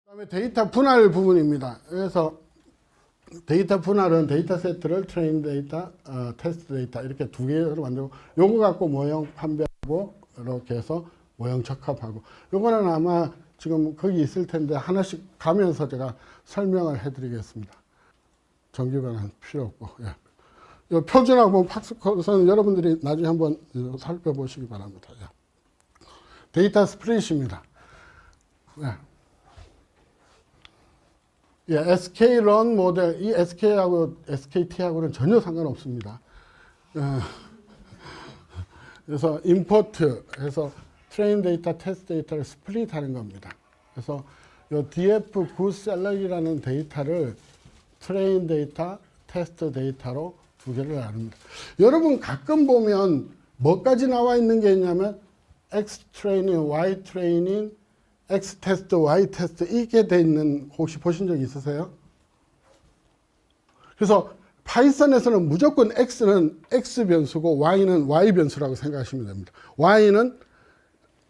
그다음에 데이터 분할 부분입니다. 그래서 데이터 분할은 데이터 세트를 트레인 데이터, 테스트 데이터 이렇게 두 개로 만들고, 요거 갖고 모형 판별하고 이렇게 해서 모형 적합하고, 요거는 아마 지금 거기 있을 텐데 하나씩 가면서 제가 설명을 해드리겠습니다. 정규변은 필요 없고, 예. 요 표준하고 팍스컷은 여러분들이 나중에 한번 살펴보시기 바랍니다. 예. 데이터 스프릿입니다. 예. 예, SK run 모델, 이 SK하고 SKT하고는 전혀 상관없습니다. 그래서 import 해서 train 데이터, test 데이터를 스플릿 하는 겁니다. 그래서 이 DF good salary라는 데이터를 train 데이터, test 데이터로 두 개를 나눕니다. 여러분 가끔 보면 뭐까지 나와 있는 게 있냐면 X training, Y training, X 테스트, Y 테스트 이게 돼 있는 혹시 보신 적 있으세요? 그래서 파이썬에서는 무조건 X는 X 변수고 Y는 Y 변수라고 생각하시면 됩니다. Y는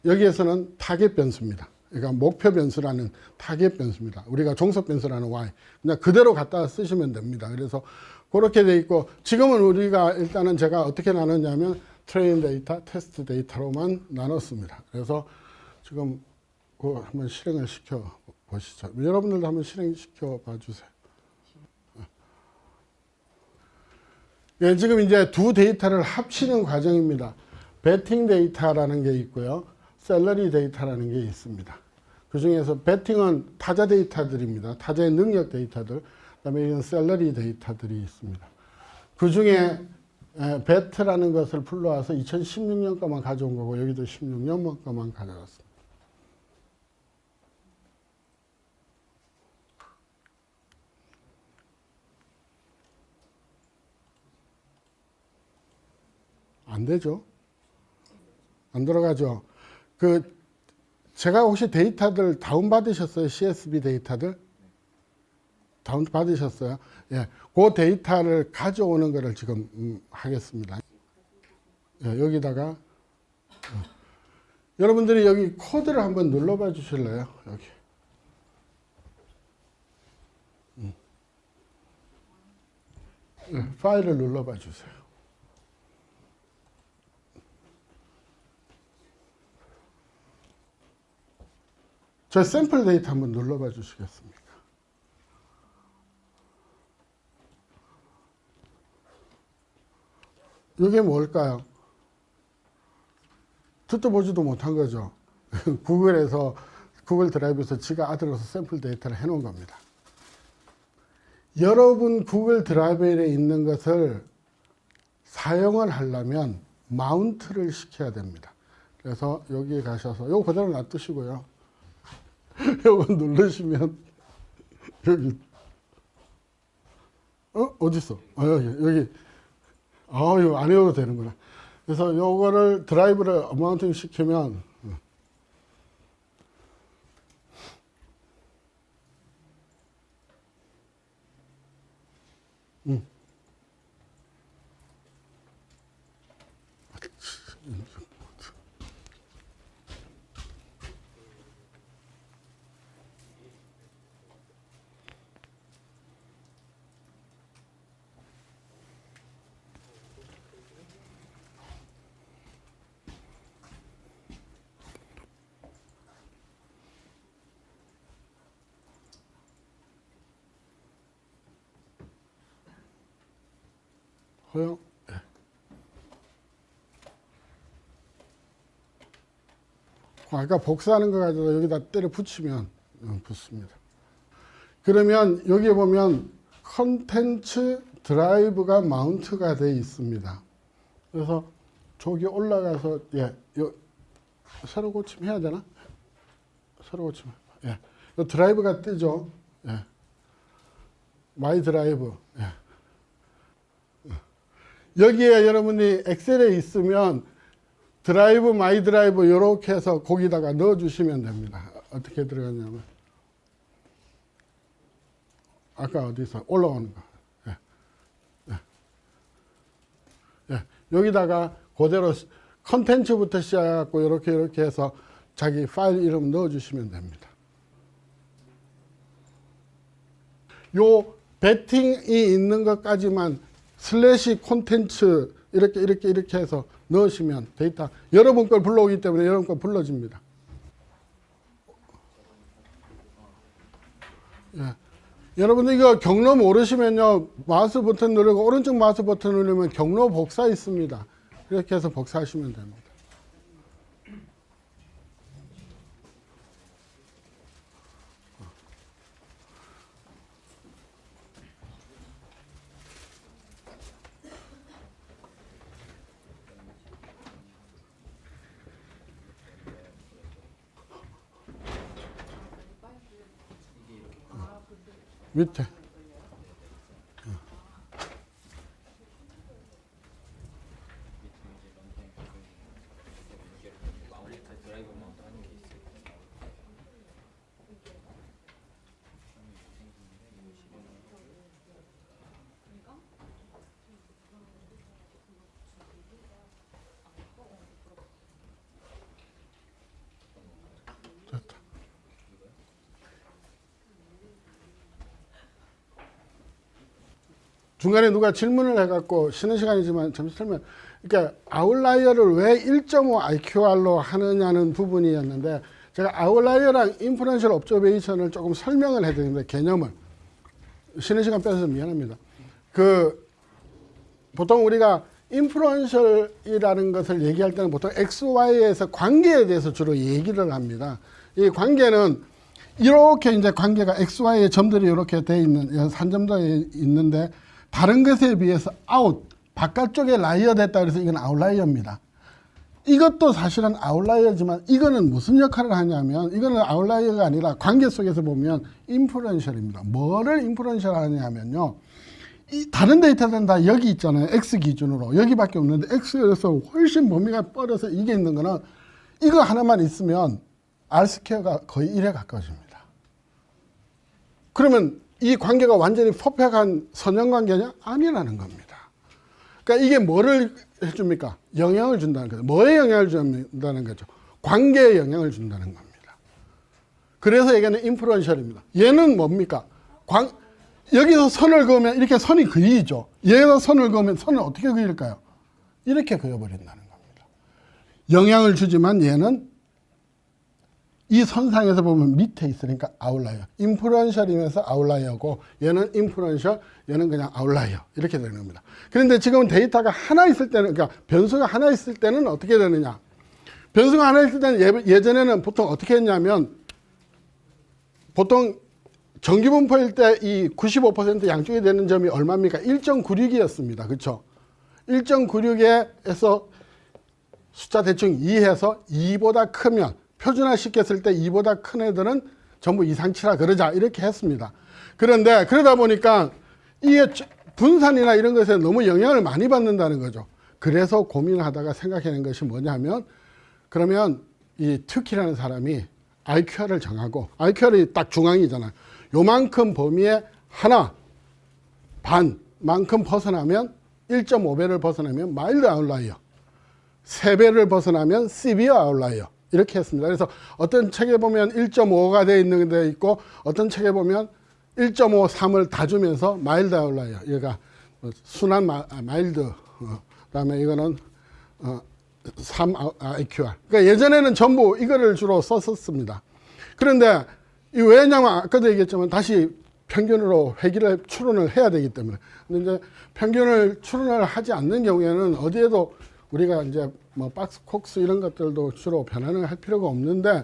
여기에서는 타겟 변수입니다. 그러니까 목표 변수라는 타겟 변수입니다. 우리가 종속 변수라는 Y 그냥 그대로 갖다 쓰시면 됩니다. 그래서 그렇게 돼 있고, 지금은 우리가 일단은 제가 어떻게 나눴냐면 트레인 데이터, 테스트 데이터로만 나눴습니다. 그래서 지금 그거 한번 실행을 시켜 보시죠. 여러분들도 한번 실행시켜 봐 주세요. 예, 지금 이제 두 데이터를 합치는 과정입니다. 베팅 데이터라는 게 있고요. 셀러리 데이터라는 게 있습니다. 그 중에서 베팅은 타자 데이터들입니다. 타자의 능력 데이터들. 그다음에 이런 셀러리 데이터들이 있습니다. 그 중에 베트라는 것을 불러와서 2016년 거만 가져온 거고, 여기도 16년 거만 가져왔습니다. 안 되죠. 안 들어가죠. 제가 혹시 데이터들 다운받으셨어요? CSV 데이터들? 다운받으셨어요? 예. 그 데이터를 가져오는 거를 지금 하겠습니다. 예, 여기다가 여러분들이 여기 코드를 한번 눌러봐 주실래요? 여기. 예, 파일을 눌러봐 주세요. 저 샘플 데이터 한번 눌러봐 주시겠습니까? 이게 뭘까요? 듣도 보지도 못한 거죠. 구글 드라이브에서 지가 아들로서 샘플 데이터를 해놓은 겁니다. 여러분 구글 드라이브에 있는 것을 사용을 하려면 마운트를 시켜야 됩니다. 그래서 여기에 가셔서 요거 그대로 놔두시고요. 요거 누르시면 여기 어딨어? 여기 이거 안 해도 되는구나. 그래서 요거를 드라이브를 마운팅 시키면 허용. 네. 아까 복사하는 거 가지고 여기다 때려 붙이면 붙습니다. 그러면 여기 보면 컨텐츠 드라이브가 마운트가 되어 있습니다. 그래서 저기 올라가서 새로 고침해야 되나? 새로 고침. 예. 이 드라이브가 뜨죠. 예. 마이 드라이브. 예. 여기에 여러분이 엑셀에 있으면 드라이브, 마이 드라이브 이렇게 해서 거기다가 넣어주시면 됩니다. 어떻게 들어가냐면 아까 어디서 올라오는 거. 예. 예. 예. 여기다가 그대로 컨텐츠부터 시작해갖고 이렇게 해서 자기 파일 이름 넣어주시면 됩니다. 요 배팅이 있는 것까지만 슬래시 콘텐츠 이렇게 해서 넣으시면 데이터 여러분 걸 불러오기 때문에 여러분 걸 불러집니다. 예. 여러분들 이거 경로 모르시면요, 마우스 버튼 누르고 오른쪽 마우스 버튼 누르면 경로 복사 있습니다. 이렇게 해서 복사하시면 됩니다. 밑에. 됐다. 중간에 누가 질문을 해갖고 쉬는 시간이지만 잠시 설명. 그러니까 아웃라이어를 왜 1.5 IQR로 하느냐는 부분이었는데 제가 아웃라이어랑 인퍼런셜 옵저베이션을 조금 설명을 해드리는데 개념을 쉬는 시간 뺏어서 미안합니다. 보통 우리가 인퍼런셜이라는 것을 얘기할 때는 보통 X, Y에서 관계에 대해서 주로 얘기를 합니다. 이 관계는 이렇게 이제 관계가 X, Y의 점들이 이렇게 돼 있는 산점들이 있는데 다른 것에 비해서 바깥쪽에 라이어 됐다 그래서 이건 아웃라이어입니다. 이것도 사실은 아웃라이어지만 이거는 무슨 역할을 하냐면 이거는 아웃라이어가 아니라 관계 속에서 보면 인퍼런셜입니다. 뭐를 인퍼런셜 하냐면요. 이 다른 데이터들은 다 여기 있잖아요. X 기준으로. 여기밖에 없는데 X에서 훨씬 범위가 뻗어서 이게 있는 거는 이거 하나만 있으면 R 스퀘어가 거의 1에 가까워집니다. 그러면 이 관계가 완전히 퍼펙트한 선형관계냐? 아니라는 겁니다. 그러니까 이게 뭐를 해줍니까? 영향을 준다는 거죠. 뭐에 영향을 준다는 거죠? 관계에 영향을 준다는 겁니다. 그래서 얘는 인퍼런셜입니다. 얘는 뭡니까? 여기서 선을 그으면 이렇게 선이 그리죠. 여기서 선을 그으면 선을 어떻게 그릴까요? 이렇게 그려버린다는 겁니다. 영향을 주지만 얘는 이 선상에서 보면 밑에 있으니까 아웃라이어. 인퍼런셜이면서 아웃라이어고 얘는 인퍼런셜, 얘는 그냥 아웃라이어. 이렇게 되는 겁니다. 그런데 지금 데이터가 하나 있을 때는, 그러니까 변수가 하나 있을 때는 어떻게 되느냐? 변수가 하나 있을 때는 예전에는 보통 어떻게 했냐면 보통 정기분포일 때 이 95% 양쪽에 되는 점이 얼마입니까? 1.96이었습니다. 그렇죠? 1.96에서 숫자 대충 2해서 2보다 크면 표준화 시켰을 때 2보다 큰 애들은 전부 이상치라 그러자 이렇게 했습니다. 그런데 그러다 보니까 이게 분산이나 이런 것에 너무 영향을 많이 받는다는 거죠. 그래서 고민하다가 생각해낸 것이 뭐냐면 그러면 이 튜키라는 사람이 IQR을 정하고 IQR이 딱 중앙이잖아요. 요만큼 범위에 하나 반만큼 벗어나면 1.5배를 벗어나면 마일드 아웃라이어, 3배를 벗어나면 시비어 아웃라이어 이렇게 했습니다. 그래서 어떤 책에 보면 1.5가 되어 있는 데 있고 어떤 책에 보면 1.5, 3을 다 주면서 마일드 아웃라이어, 얘가 순한 마일드, 그다음에 이거는 3 IQR. 그러니까 예전에는 전부 이거를 주로 썼었습니다. 그런데 왜냐면 아까도 얘기했지만 다시 평균으로 추론을 해야 되기 때문에. 근데 이제 평균을 추론을 하지 않는 경우에는 어디에도 우리가 이제 뭐 박스 콕스 이런 것들도 주로 변환을 할 필요가 없는데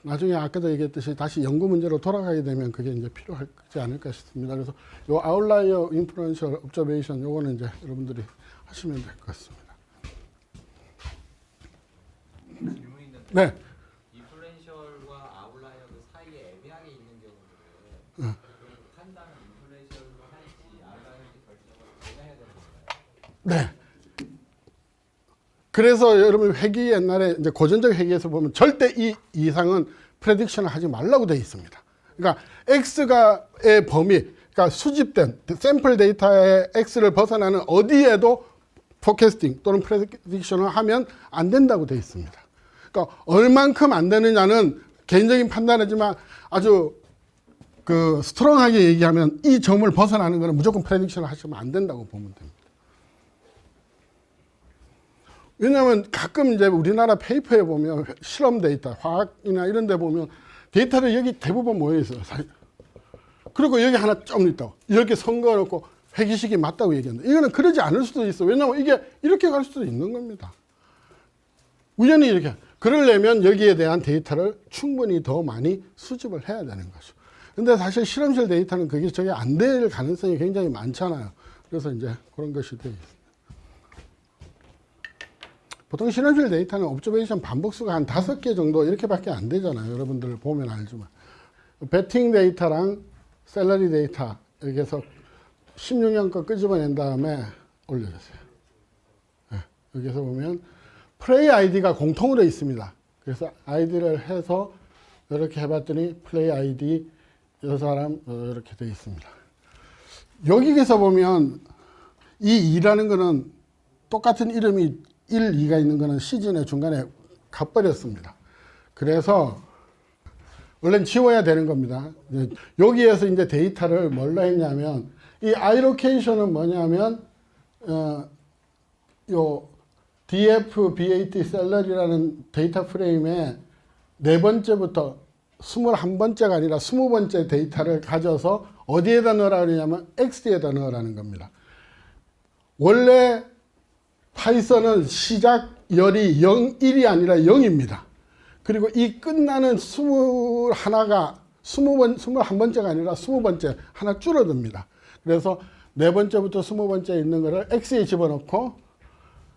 나중에 아까도 얘기했듯이 다시 연구 문제로 돌아가게 되면 그게 이제 필요하지 않을까 싶습니다. 그래서 요 아웃라이어 인퍼런셜 옵저베이션 요거는 이제 여러분들이 하시면 될 것 같습니다. 질문이 있는데 네. 인플루엔셜과 아웃라이어 그 사이에 애매하게 있는 경우들은 판단은 인플루엔셜로 할지 아웃라이어인지 결정을 해야 되는 건가요? 네. 그래서 여러분 회계 옛날에 이제 고전적 회계에서 보면 절대 이 이상은 프레딕션을 하지 말라고 되어 있습니다. 그러니까 X가의 범위, 그러니까 수집된 샘플 데이터의 X를 벗어나는 어디에도 포캐스팅 또는 프레딕션을 하면 안 된다고 되어 있습니다. 그러니까 얼만큼 안 되느냐는 개인적인 판단이지만 아주 그 스트롱하게 얘기하면 이 점을 벗어나는 것은 무조건 프레딕션을 하시면 안 된다고 보면 됩니다. 왜냐하면 가끔 이제 우리나라 페이퍼에 보면 실험 데이터, 화학이나 이런 데 보면 데이터를 여기 대부분 모여 있어요. 그리고 여기 하나 좀 있다고. 이렇게 선거해 놓고 회기식이 맞다고 얘기한다. 이거는 그러지 않을 수도 있어. 왜냐하면 이게 이렇게 갈 수도 있는 겁니다. 우연히 이렇게. 그러려면 여기에 대한 데이터를 충분히 더 많이 수집을 해야 되는 거죠. 근데 사실 실험실 데이터는 그게 저게 안 될 가능성이 굉장히 많잖아요. 그래서 이제 그런 것이 되어 있습니다. 보통 실험실 데이터는 옵저베이션 반복수가 한 5개 정도 이렇게밖에 안 되잖아요. 여러분들 보면 알지만. 배팅 데이터랑 셀러리 데이터 이렇게 해서 16년 거 끄집어낸 다음에 올려주세요. 네, 여기서 보면 플레이 아이디가 공통으로 있습니다. 그래서 아이디를 해서 이렇게 해봤더니 플레이 아이디 이 사람 이렇게 되어 있습니다. 여기에서 보면 이 2라는 거는 똑같은 이름이 1, 2가 있는 거는 시즌의 중간에 가버렸습니다. 그래서 원래는 지워야 되는 겁니다. 여기에서 이제 데이터를 뭘로 했냐면 이 ilocation은 뭐냐면 요 df bat 셀러리라는 데이터 프레임의 네 번째부터 21번째가 아니라 20번째 데이터를 가져서 어디에다 넣으라 그러냐면 x에다 넣으라는 겁니다. 원래 파이썬은 시작 열이 0, 1이 아니라 0입니다. 그리고 이 끝나는 21번째가 아니라 20번째 하나 줄어듭니다. 그래서 네 번째부터 20번째 있는 거를 x에 집어넣고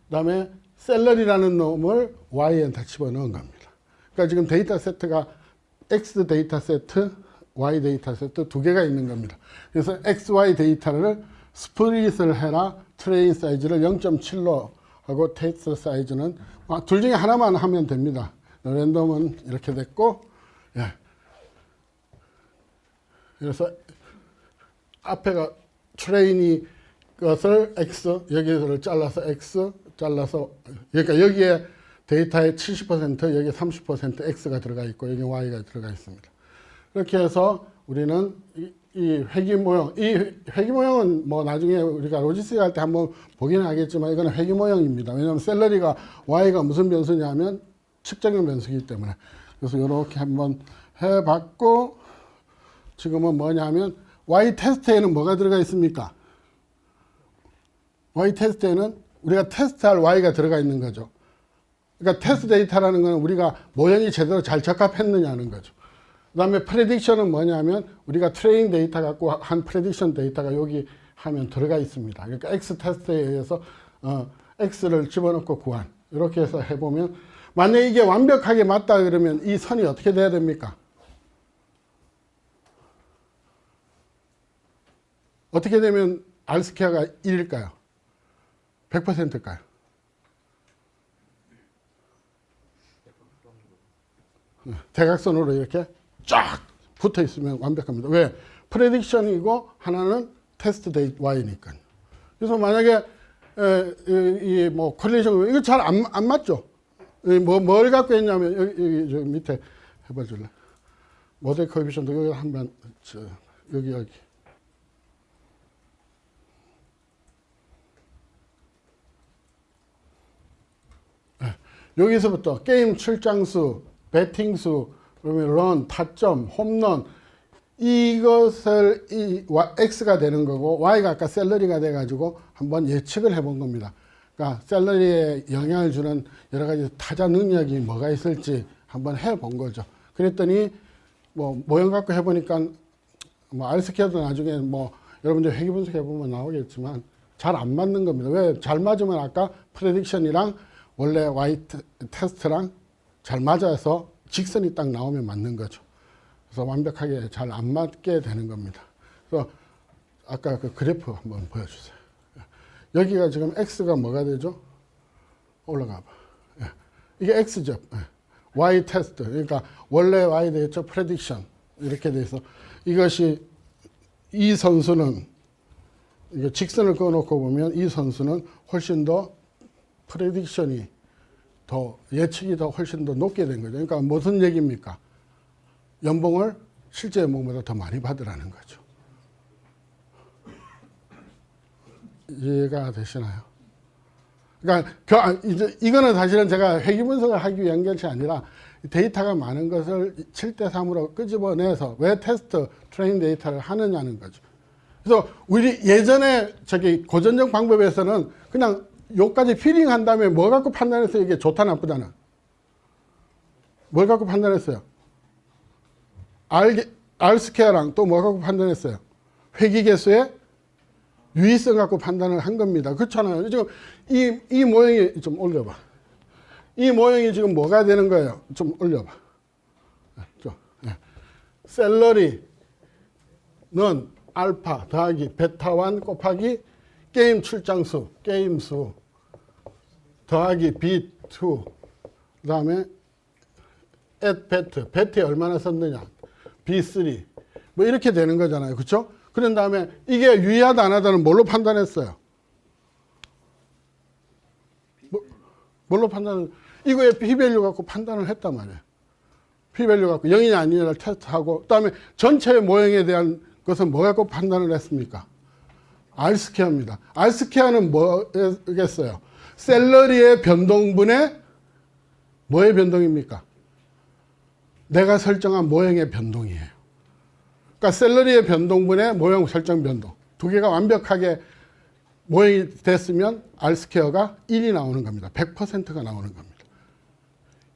그다음에 셀러리라는 놈을 y에다 집어넣은 겁니다. 그러니까 지금 데이터 세트가 x 데이터 세트, y 데이터 세트 두 개가 있는 겁니다. 그래서 xy 데이터를 스플릿을 해라. 트레인 사이즈를 0.7로 하고 테스트 사이즈는 둘 중에 하나만 하면 됩니다. 랜덤은 이렇게 됐고, 예. 그래서 앞에가 트레인이 것을 x, 여기를 잘라서 x, 잘라서, 그러니까 여기에 데이터의 70%, 여기에 30% x가 들어가 있고, 여기 y가 들어가 있습니다. 이렇게 해서 우리는 이 회귀 모형, 이 회귀 모형은 뭐 나중에 우리가 로지스틱 할 때 한번 보기는 하겠지만 이거는 회귀 모형입니다. 왜냐하면 셀러리가 y가 무슨 변수냐면 측정형 변수이기 때문에. 그래서 이렇게 한번 해봤고, 지금은 뭐냐면 y 테스트에는 뭐가 들어가 있습니까? y 테스트에는 우리가 테스트할 y가 들어가 있는 거죠. 그러니까 테스트 데이터라는 건 우리가 모형이 제대로 잘 적합했느냐는 거죠. 그 다음에 프레딕션은 뭐냐면 우리가 트레이닝 데이터 갖고 한 프레딕션 데이터가 여기 하면 들어가 있습니다. 그러니까 X 테스트에 의해서 X를 집어넣고 구한. 이렇게 해서 해보면 만약에 이게 완벽하게 맞다 그러면 이 선이 어떻게 돼야 됩니까? 어떻게 되면 R스퀘어가 1일까요? 100%일까요? 대각선으로 이렇게 쫙 붙어 있으면 완벽합니다. 왜? 프레딕션이고 하나는 테스트 데이트 y니까. 그래서 만약에 이 뭐 콜리전 이거 잘 안 맞죠? 뭘 갖고 했냐면 여기 저 밑에 해봐 줄래? 모델 코에피션트 여기 한번 여기 여기서부터 게임 출장수, 배팅수, 그러면 런, 타점, 홈런 이것을 x가 되는 거고 y가 아까 셀러리가 돼가지고 한번 예측을 해본 겁니다. 그러니까 셀러리에 영향을 주는 여러 가지 타자 능력이 뭐가 있을지 한번 해본 거죠. 그랬더니 뭐 모형 갖고 해보니까 뭐 R스퀘어도 나중에 뭐 여러분들 회귀 분석해 보면 나오겠지만 잘 안 맞는 겁니다. 왜? 잘 맞으면 아까 프레딕션이랑 원래 y 테스트랑 잘 맞아서 직선이 딱 나오면 맞는 거죠. 그래서 완벽하게 잘 안 맞게 되는 겁니다. 그래서 아까 그 그래프 한번 보여주세요. 여기가 지금 x가 뭐가 되죠? 올라가 봐. 이게 x죠. y 테스트. 그러니까 원래 y 되겠죠. 프레딕션. 이렇게 돼서 이것이 이 선수는 이게 직선을 그어놓고 보면 이 선수는 훨씬 더 프레딕션이 더 예측이 더 훨씬 더 높게 된 거죠. 그러니까 무슨 얘기입니까? 연봉을 실제 연봉보다 더 많이 받으라는 거죠. 이해가 되시나요? 그러니까 이제 이거는 사실은 제가 회귀 분석을 하기 위한 것이 아니라 데이터가 많은 것을 7대3으로 끄집어내서 왜 테스트 트레이닝 데이터를 하느냐는 거죠. 그래서 우리 예전에 저기 고전적 방법에서는 그냥 요까지 피딩한 다음에 뭐 갖고 판단했어요? 이게 좋다 나쁘다는. 뭘 갖고 판단했어요? R 스퀘어랑 또 뭐 갖고 판단했어요? 회귀 개수의 유의성 갖고 판단을 한 겁니다. 그렇잖아요. 지금 이 모형이 좀 올려봐. 이 모형이 지금 뭐가 되는 거예요? 좀 올려봐. 셀러리는 알파 더하기 베타1 곱하기 게임 출장수, 게임 수 더하기 B2 그 다음에 at 배트에 얼마나 썼느냐 B3 뭐 이렇게 되는 거잖아요. 그렇죠? 그런 다음에 이게 유의하다 안 하다는 뭘로 판단했어요? 뭘로 판단을 이거에 P-밸류 갖고 판단을 했단 말이에요. P-밸류 갖고 0이냐 아니냐를 테스트하고 그다음에 전체의 모형에 대한 것은 뭐 갖고 판단을 했습니까? R스퀘어입니다. R스퀘어는 뭐겠어요? 셀러리의 변동분의 뭐의 변동입니까? 내가 설정한 모형의 변동이에요. 그러니까 셀러리의 변동분의 모형 설정 변동 두 개가 완벽하게 모형이 됐으면 R스퀘어가 1이 나오는 겁니다. 100%가 나오는 겁니다.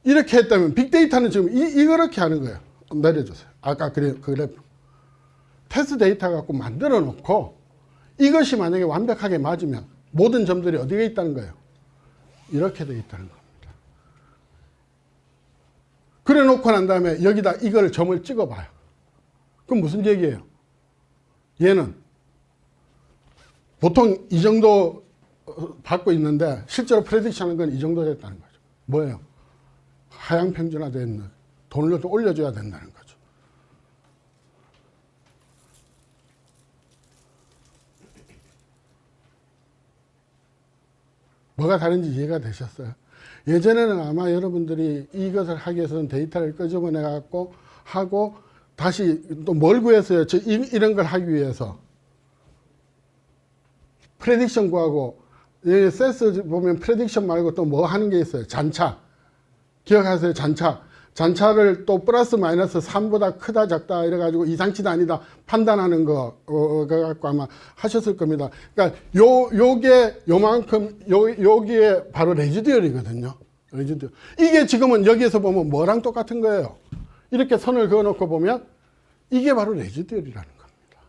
이렇게 했다면 빅데이터는 지금 이렇게 하는 거예요. 내려주세요. 아까 그 그래프. 테스트 데이터 갖고 만들어 놓고 이것이 만약에 완벽하게 맞으면 모든 점들이 어디에 있다는 거예요? 이렇게 되어 있다는 겁니다. 그래 놓고 난 다음에 여기다 이걸 점을 찍어 봐요. 그럼 무슨 얘기예요? 얘는 보통 이 정도 받고 있는데 실제로 프레딕션 하는 건 이 정도 됐다는 거죠. 뭐예요? 하향 평준화된 돈을 또 올려줘야 된다는 거죠. 뭐가 다른지 이해가 되셨어요? 예전에는 아마 여러분들이 이것을 하기 위해서는 데이터를 끄집어내 갖고 하고 다시 또 뭘 구했어요? 이런 걸 하기 위해서 프레딕션 구하고 세스 보면 프레딕션 말고 또 뭐 하는 게 있어요? 잔차. 기억하세요? 잔차를 또 플러스 마이너스 3보다 크다 작다 이래가지고 이상치다 아니다 판단하는 거 갖고 아마 하셨을 겁니다. 그러니까 요게 요만큼 여기에 바로 레지듀얼이거든요. 레지듀얼. 이게 지금은 여기에서 보면 뭐랑 똑같은 거예요. 이렇게 선을 그어놓고 보면 이게 바로 레지듀얼이라는 겁니다.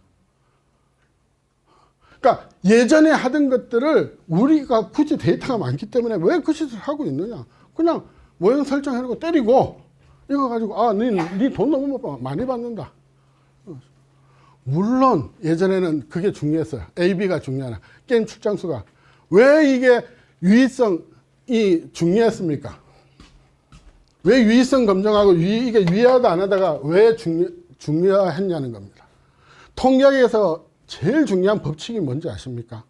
그러니까 예전에 하던 것들을 우리가 굳이 데이터가 많기 때문에 왜 그 짓을 하고 있느냐. 그냥 모형 설정해놓고 때리고 이거 가지고 네 돈 너무 많이 받는다. 물론 예전에는 그게 중요했어요. AB가 중요하나. 게임 출장수가. 왜 이게 유의성이 중요했습니까? 왜 유의성 검증하고 이게 유의하다 안 하다가 왜 중요했냐는 겁니다. 통계학에서 제일 중요한 법칙이 뭔지 아십니까?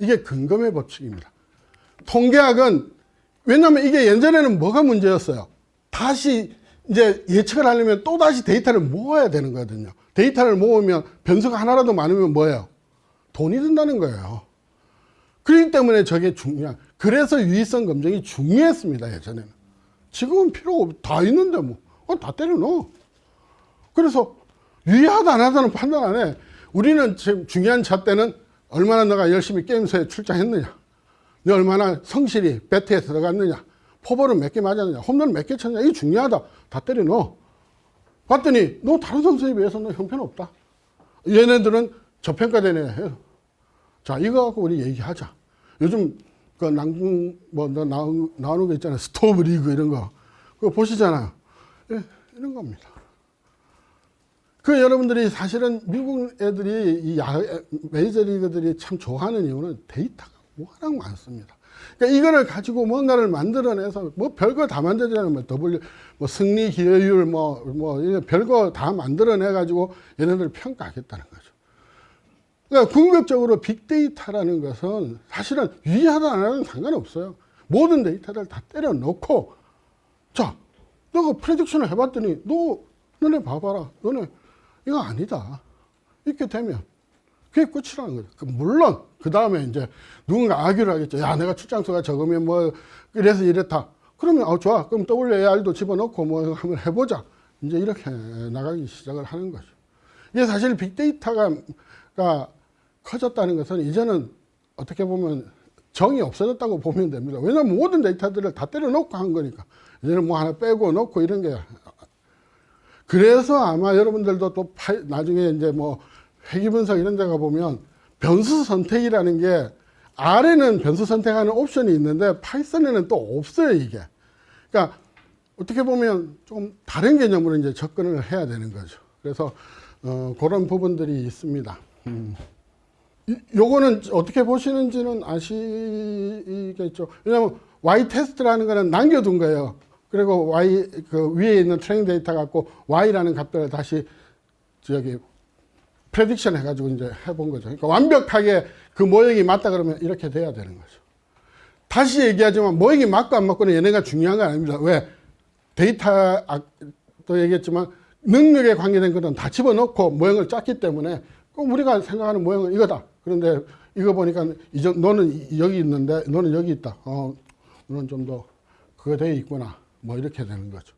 이게 근검의 법칙입니다. 통계학은 왜냐하면 이게 예전에는 뭐가 문제였어요? 다시 이제 예측을 하려면 또 다시 데이터를 모아야 되는 거거든요. 데이터를 모으면 변수가 하나라도 많으면 뭐예요? 돈이 든다는 거예요. 그렇기 때문에 저게 그래서 유의성 검증이 중요했습니다. 예전에는. 지금은 필요 없, 다 있는데 뭐, 다 때려 넣어. 그래서 유의하다 안 하다는 판단 안 해. 우리는 지금 중요한 잣대는 얼마나 너가 열심히 게임소에 출장했느냐, 너 얼마나 성실히 배트에 들어갔느냐, 포볼은 몇 개 맞았느냐, 홈런은 몇 개 쳤느냐, 이게 중요하다. 다 때려 넣어. 봤더니 너 다른 선수에 비해서 너 형편없다. 얘네들은 저평가되네 해요. 자, 이거 갖고 우리 얘기하자. 요즘 그 나오는 거 있잖아요. 스토브 리그 이런 거. 그거 보시잖아요. 예, 이런 겁니다. 그 여러분들이 사실은 미국 애들이 이 메이저리그들이 참 좋아하는 이유는 데이터가 워낙 많습니다. 그러니까 이거를 가지고 뭔가를 만들어내서 뭐 별거 다 만들잖아요. 뭐 뭐 승리 기여율 이런 별거 다 만들어내 가지고 얘네들을 평가하겠다는 거죠. 그러니까 궁극적으로 빅데이터라는 것은 사실은 유의하다 안 하는 상관없어요. 모든 데이터를 다 때려 넣고, 자, 너가 프레딕션을 해봤더니 너네 봐봐라. 너네 이거 아니다. 이렇게 되면 그게 끝이라는 거죠. 물론 그 다음에 이제 누군가 아기를 하겠죠. 야, 내가 출장수가 적으면 뭐 이래서 이랬다. 그러면 좋아. 그럼 WAR도 집어넣고 뭐 한번 해보자. 이제 이렇게 나가기 시작을 하는 거죠. 이게 사실 빅데이터가 커졌다는 것은 이제는 어떻게 보면 정이 없어졌다고 보면 됩니다. 왜냐하면 모든 데이터들을 다 때려놓고 한 거니까. 이제는 뭐 하나 빼고 넣고 이런 게. 그래서 아마 여러분들도 또 나중에 이제 뭐 회귀 분석 이런 데 가보면 변수 선택이라는 게 R에는 변수 선택하는 옵션이 있는데 파이썬에는 또 없어요, 이게. 그러니까 어떻게 보면 좀 다른 개념으로 이제 접근을 해야 되는 거죠. 그래서 그런 부분들이 있습니다. 요거는 어떻게 보시는지는 아시겠죠. 왜냐하면 Y 테스트라는 거는 남겨둔 거예요. 그리고 Y 그 위에 있는 트레이닝 데이터 갖고 Y라는 값들을 다시 저기 프레딕션 해가지고 이제 해본 거죠. 그러니까 완벽하게 그 모형이 맞다 그러면 이렇게 돼야 되는 거죠. 다시 얘기하지만 모형이 맞고 안 맞고는 얘네가 중요한 건 아닙니다. 왜? 데이터 또 얘기했지만 능력에 관계된 것은 다 집어넣고 모형을 짰기 때문에 꼭 우리가 생각하는 모형은 이거다. 그런데 이거 보니까 너는 여기 있는데 너는 여기 있다. 너는 좀 더 그거 돼 있구나. 뭐 이렇게 되는 거죠.